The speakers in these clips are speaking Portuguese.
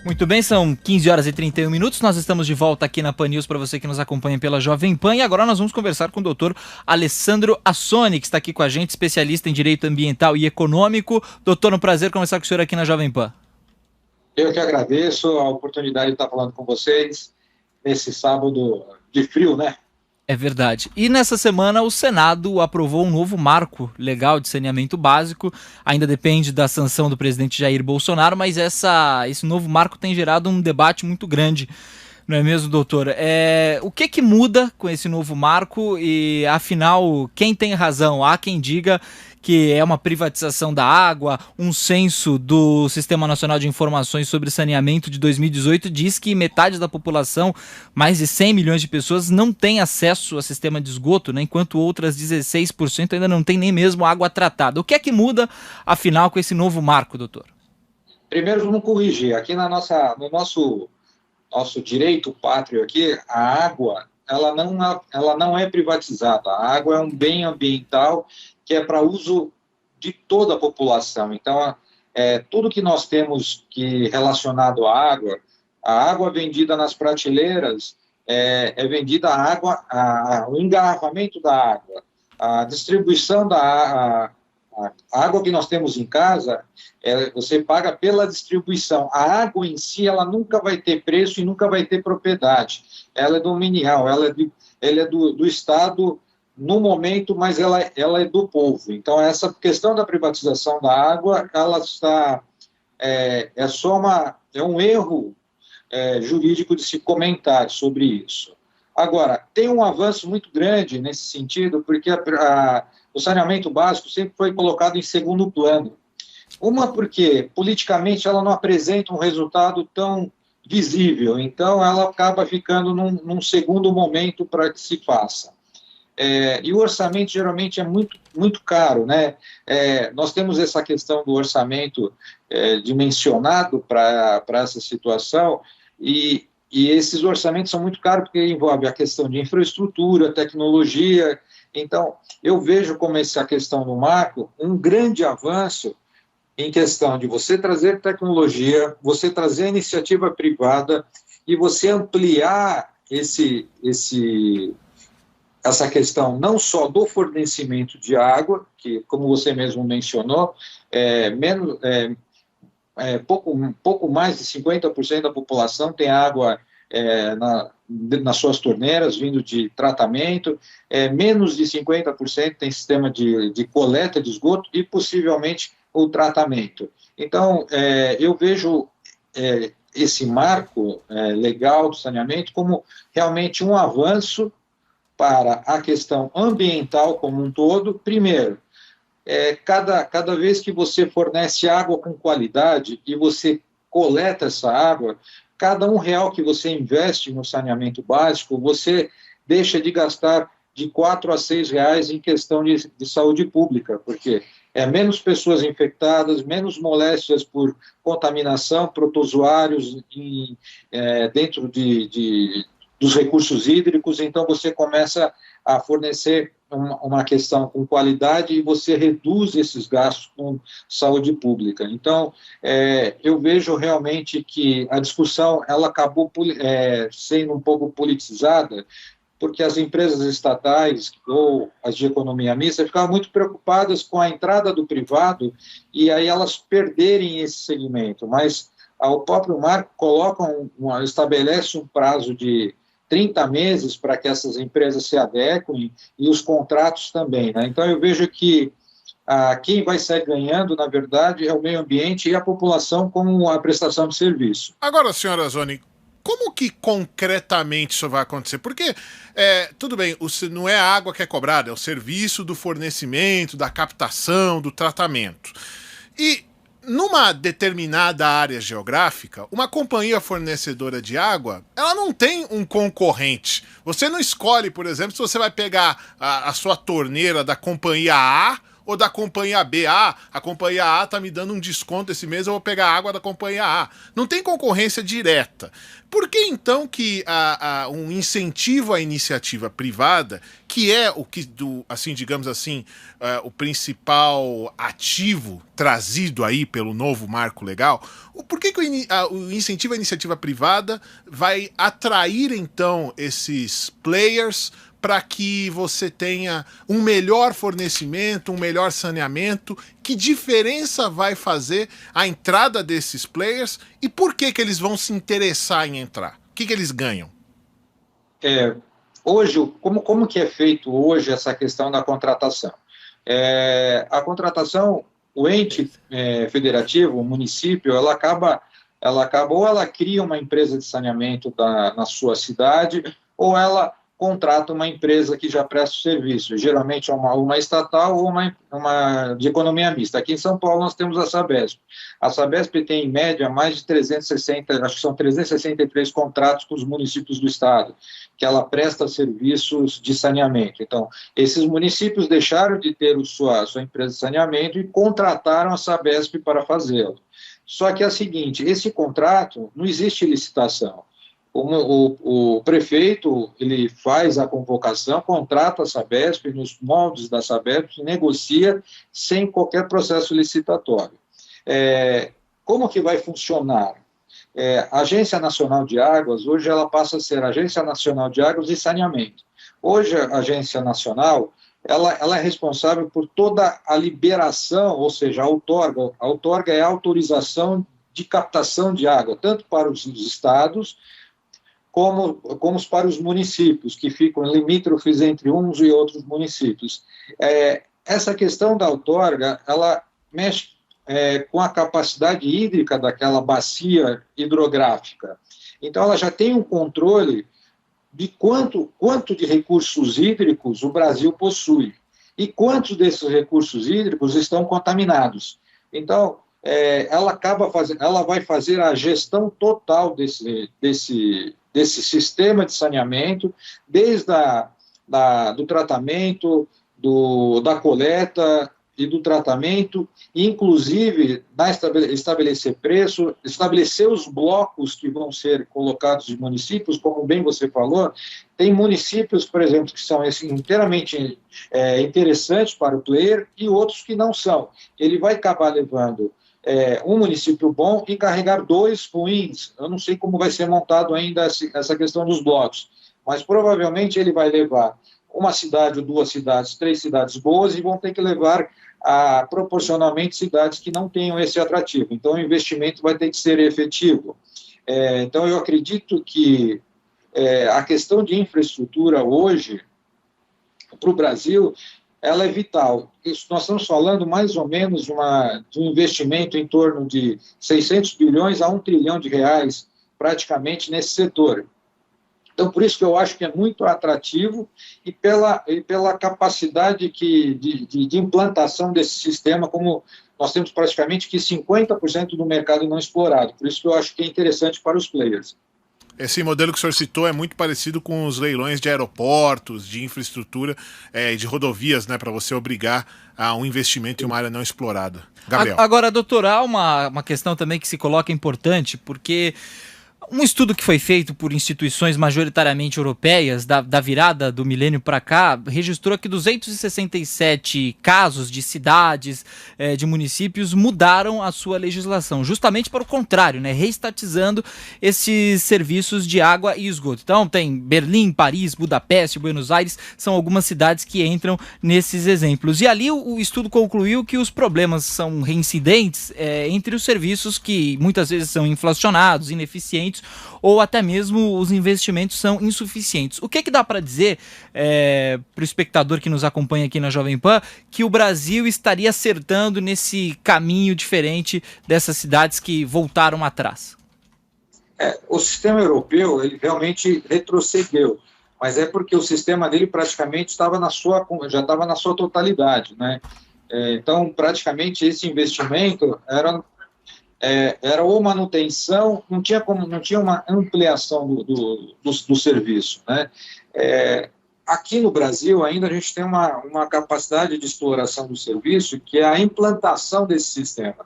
Muito bem, são 15 horas e 31 minutos, nós estamos de volta aqui na Pan News para você que nos acompanha pela Jovem Pan e agora nós vamos conversar com o doutor Alessandro Assoni, que está aqui com a gente, especialista em Direito Ambiental e Econômico. Doutor, um prazer conversar com o senhor aqui na Jovem Pan. Eu que agradeço a oportunidade de estar falando com vocês nesse sábado de frio, né? É verdade. E nessa semana o Senado aprovou um novo marco legal de saneamento básico. Ainda depende da sanção do presidente Jair Bolsonaro, mas esse novo marco tem gerado um debate muito grande. Não é mesmo, doutor? O que muda com esse novo marco e, afinal, quem tem razão? Há quem diga que é uma privatização da água. Um censo do Sistema Nacional de Informações sobre Saneamento de 2018 diz que metade da população, mais de 100 milhões de pessoas, não tem acesso ao sistema de esgoto, né? Enquanto outras 16% ainda não tem nem mesmo água tratada. O que é que muda, afinal, com esse novo marco, doutor? Primeiro, vamos corrigir. Aqui no nosso direito pátrio aqui, a água ela não é privatizada. A água é um bem ambiental que é para uso de toda a população. Então, tudo que nós temos relacionado à água, a água vendida nas prateleiras, é vendida a água, o engarrafamento da água, a distribuição da a água que nós temos em casa, você paga pela distribuição. A água em si, ela nunca vai ter preço e nunca vai ter propriedade. Ela é dominial, ela é do Estado no momento, mas ela é do povo. Então, essa questão da privatização da água, ela está é um erro jurídico de se comentar sobre isso. Agora, tem um avanço muito grande nesse sentido, porque o saneamento básico sempre foi colocado em segundo plano. Uma, porque politicamente ela não apresenta um resultado tão visível, então ela acaba ficando num segundo momento para que se faça. E o orçamento geralmente é muito, muito caro, né? Nós temos essa questão do orçamento dimensionado para essa situação e esses orçamentos são muito caros porque envolve a questão de infraestrutura, tecnologia. Então, eu vejo como essa questão do marco um grande avanço em questão de você trazer tecnologia, você trazer iniciativa privada e você ampliar essa questão não só do fornecimento de água, que, como você mesmo mencionou, pouco mais de 50% da população tem água nas suas torneiras, vindo de tratamento, menos de 50% tem sistema de coleta de esgoto e, possivelmente, o tratamento. Então, eu vejo esse marco legal do saneamento como realmente um avanço para a questão ambiental como um todo. Primeiro, cada vez que você fornece água com qualidade e você coleta essa água, cada R$1 que você investe no saneamento básico, você deixa de gastar de R$4 a R$6 em questão de saúde pública, porque menos pessoas infectadas, menos moléstias por contaminação, protozoários dentro dos recursos hídricos, então você começa a fornecer uma questão com qualidade e você reduz esses gastos com saúde pública. Então, eu vejo realmente que a discussão ela acabou sendo um pouco politizada, porque as empresas estatais ou as de economia mista ficavam muito preocupadas com a entrada do privado e aí elas perderem esse segmento, mas o próprio marco estabelece um prazo de 30 meses para que essas empresas se adequem e os contratos também, né? Então, eu vejo que quem vai sair ganhando, na verdade, é o meio ambiente e a população com a prestação de serviço. Agora, senhora Assoni, como que concretamente isso vai acontecer? Porque, tudo bem, não é a água que é cobrada, é o serviço do fornecimento, da captação, do tratamento. E numa determinada área geográfica, uma companhia fornecedora de água, ela não tem um concorrente. Você não escolhe, por exemplo, se você vai pegar a sua torneira da companhia A ou da companhia B. Ah, a companhia A está me dando um desconto esse mês, eu vou pegar a água da companhia A. Não tem concorrência direta. Por que então que um incentivo à iniciativa privada, que é o que, assim, digamos assim, o principal ativo trazido aí pelo novo marco legal, por que o incentivo à iniciativa privada vai atrair então esses players para que você tenha um melhor fornecimento, um melhor saneamento? Que diferença vai fazer a entrada desses players e por que eles vão se interessar em entrar? O que eles ganham? Hoje, como que é feito hoje essa questão da contratação? A contratação, o ente federativo, o município, ela cria uma empresa de saneamento na sua cidade, ou ela contrata uma empresa que já presta o serviço, geralmente uma estatal ou uma de economia mista. Aqui em São Paulo nós temos a Sabesp. A Sabesp tem, em média, mais de 360, acho que são 363 contratos com os municípios do estado, que ela presta serviços de saneamento. Então, esses municípios deixaram de ter sua empresa de saneamento e contrataram a Sabesp para fazê-lo. Só que é o seguinte, esse contrato, não existe licitação. O prefeito, ele faz a convocação, contrata a Sabesp, nos moldes da Sabesp, negocia sem qualquer processo licitatório. Como que vai funcionar? A Agência Nacional de Águas, hoje ela passa a ser Agência Nacional de Águas e Saneamento. Hoje a Agência Nacional, ela é responsável por toda a liberação, ou seja, a outorga é a autorização de captação de água, tanto para os estados, como para os municípios, que ficam limítrofes entre uns e outros municípios. Essa questão da outorga, ela mexe com a capacidade hídrica daquela bacia hidrográfica. Então, ela já tem um controle de quanto de recursos hídricos o Brasil possui e quantos desses recursos hídricos estão contaminados. Então, ela vai fazer a gestão total desse sistema de saneamento, desde do tratamento, da coleta e do tratamento, inclusive estabelecer preço, estabelecer os blocos que vão ser colocados de municípios, como bem você falou. Tem municípios, por exemplo, que são inteiramente interessantes para o player e outros que não são. Ele vai acabar levando um município bom e carregar 2 ruins. Eu não sei como vai ser montado ainda essa questão dos blocos, mas provavelmente ele vai levar uma cidade, 2 cidades, 3 cidades boas e vão ter que levar proporcionalmente cidades que não tenham esse atrativo. Então o investimento vai ter que ser efetivo. Então eu acredito que a questão de infraestrutura hoje, para o Brasil, ela é vital. Nós estamos falando mais ou menos de um investimento em torno de 600 bilhões a 1 trilhão de reais, praticamente, nesse setor. Então, por isso que eu acho que é muito atrativo e pela capacidade de implantação desse sistema, como nós temos praticamente que 50% do mercado não explorado. Por isso que eu acho que é interessante para os players. Esse modelo que o senhor citou é muito parecido com os leilões de aeroportos, de infraestrutura e de rodovias, né, para você obrigar a um investimento em uma área não explorada. Gabriel. Agora, doutor, há uma questão também que se coloca importante, porque um estudo que foi feito por instituições majoritariamente europeias, da virada do milênio para cá, registrou que 267 casos de cidades, de municípios, mudaram a sua legislação, justamente para o contrário, né, reestatizando esses serviços de água e esgoto. Então, tem Berlim, Paris, Budapeste, Buenos Aires, são algumas cidades que entram nesses exemplos. E ali o estudo concluiu que os problemas são reincidentes entre os serviços que muitas vezes são inflacionados, ineficientes, ou até mesmo os investimentos são insuficientes. O que dá para dizer para o espectador que nos acompanha aqui na Jovem Pan que o Brasil estaria acertando nesse caminho diferente dessas cidades que voltaram atrás? O sistema europeu, ele realmente retrocedeu, mas é porque o sistema dele praticamente já estava na sua totalidade, né? Então, praticamente, esse investimento era ou manutenção, não tinha uma ampliação do serviço, né? aqui no Brasil ainda a gente tem uma capacidade de exploração do serviço, que é a implantação desse sistema.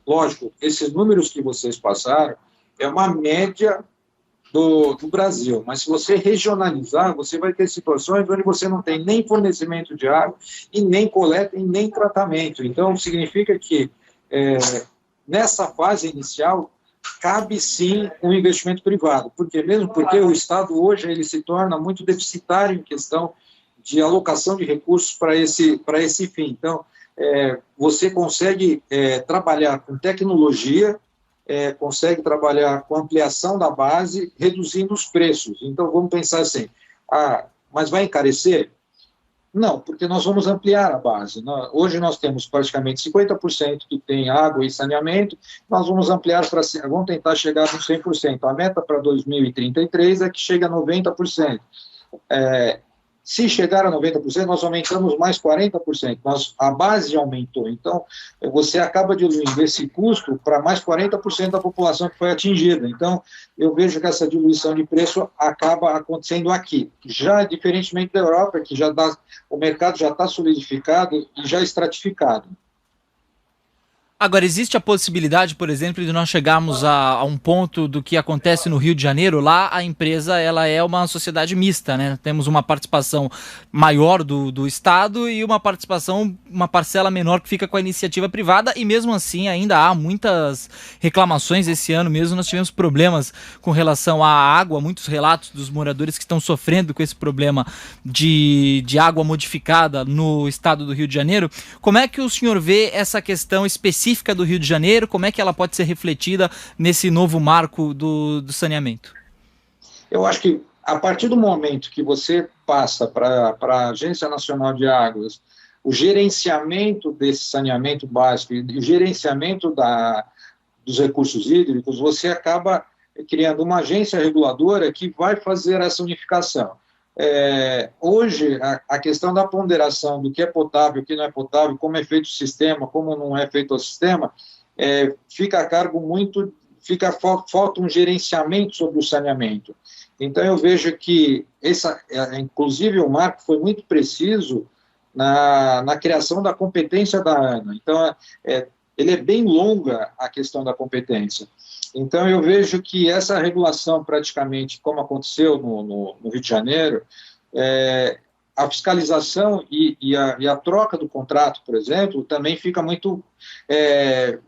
Lógico, esses números que vocês passaram é uma média do Brasil, mas se você regionalizar, você vai ter situações onde você não tem nem fornecimento de água, e nem coleta, e nem tratamento. Então, significa que nessa fase inicial, cabe sim um investimento privado, porque o Estado hoje ele se torna muito deficitário em questão de alocação de recursos para esse fim. Então, você consegue trabalhar com tecnologia, consegue trabalhar com ampliação da base, reduzindo os preços. Então, vamos pensar assim, mas vai encarecer? Não, porque nós vamos ampliar a base. Hoje nós temos praticamente 50% que tem água e saneamento, nós vamos ampliar vamos tentar chegar nos 100%. A meta para 2033 é que chegue a 90%. Se chegar a 90%, nós aumentamos mais 40%. A base aumentou. Então, você acaba diluindo esse custo para mais 40% da população que foi atingida. Então, eu vejo que essa diluição de preço acaba acontecendo aqui. Já diferentemente da Europa, que o mercado já está solidificado e já estratificado. Agora, existe a possibilidade, por exemplo, de nós chegarmos a um ponto do que acontece no Rio de Janeiro. Lá a empresa ela é uma sociedade mista, né? Temos uma participação maior do Estado e uma parcela menor que fica com a iniciativa privada, e mesmo assim ainda há muitas reclamações. Esse ano mesmo nós tivemos problemas com relação à água, muitos relatos dos moradores que estão sofrendo com esse problema de água modificada no estado do Rio de Janeiro. Como é que o senhor vê essa questão específica do Rio de Janeiro, como é que ela pode ser refletida nesse novo marco do saneamento? Eu acho que a partir do momento que você passa para a Agência Nacional de Águas o gerenciamento desse saneamento básico e o gerenciamento dos recursos hídricos, você acaba criando uma agência reguladora que vai fazer essa unificação. Hoje, a questão da ponderação do que é potável, o que não é potável, como é feito o sistema, como não é feito o sistema, fica a cargo falta um gerenciamento sobre o saneamento. Então, eu vejo que, inclusive, o marco foi muito preciso na criação da competência da ANA. Então, ele é bem longa a questão da competência. Então, eu vejo que essa regulação, praticamente, como aconteceu no Rio de Janeiro, a fiscalização e a troca do contrato, por exemplo, também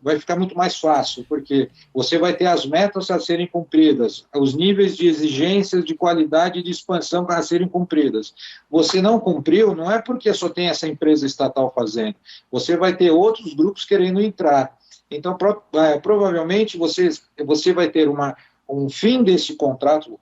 vai ficar muito mais fácil, porque você vai ter as metas a serem cumpridas, os níveis de exigências de qualidade e de expansão a serem cumpridas. Você não cumpriu, não é porque só tem essa empresa estatal fazendo, você vai ter outros grupos querendo entrar. Então, provavelmente, você vai ter um fim desse contrato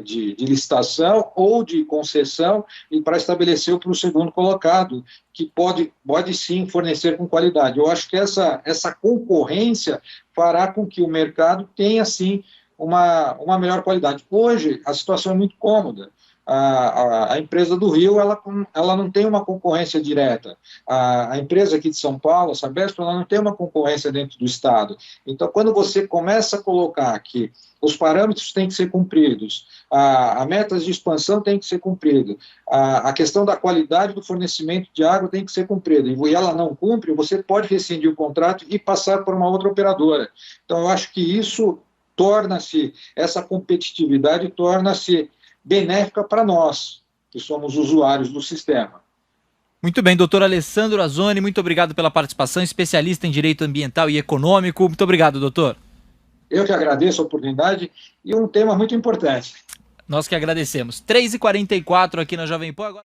de licitação ou de concessão e para estabelecer para o segundo colocado, que pode sim fornecer com qualidade. Eu acho que essa concorrência fará com que o mercado tenha, sim, uma melhor qualidade. Hoje, a situação é muito cômoda. A empresa do Rio, ela não tem uma concorrência direta. A empresa aqui de São Paulo, a Sabesp, ela não tem uma concorrência dentro do Estado. Então, quando você começa a colocar que os parâmetros têm que ser cumpridos, a metas de expansão tem que ser cumprida, a questão da qualidade do fornecimento de água tem que ser cumprida, e ela não cumpre, você pode rescindir o contrato e passar por uma outra operadora. Então, eu acho que isso essa competitividade torna-se benéfica para nós, que somos usuários do sistema. Muito bem, doutor Alessandro Azzoni, muito obrigado pela participação, especialista em direito ambiental e econômico. Muito obrigado, doutor. Eu que agradeço a oportunidade e um tema muito importante. Nós que agradecemos. 3h44 aqui na Jovem Pan. Agora...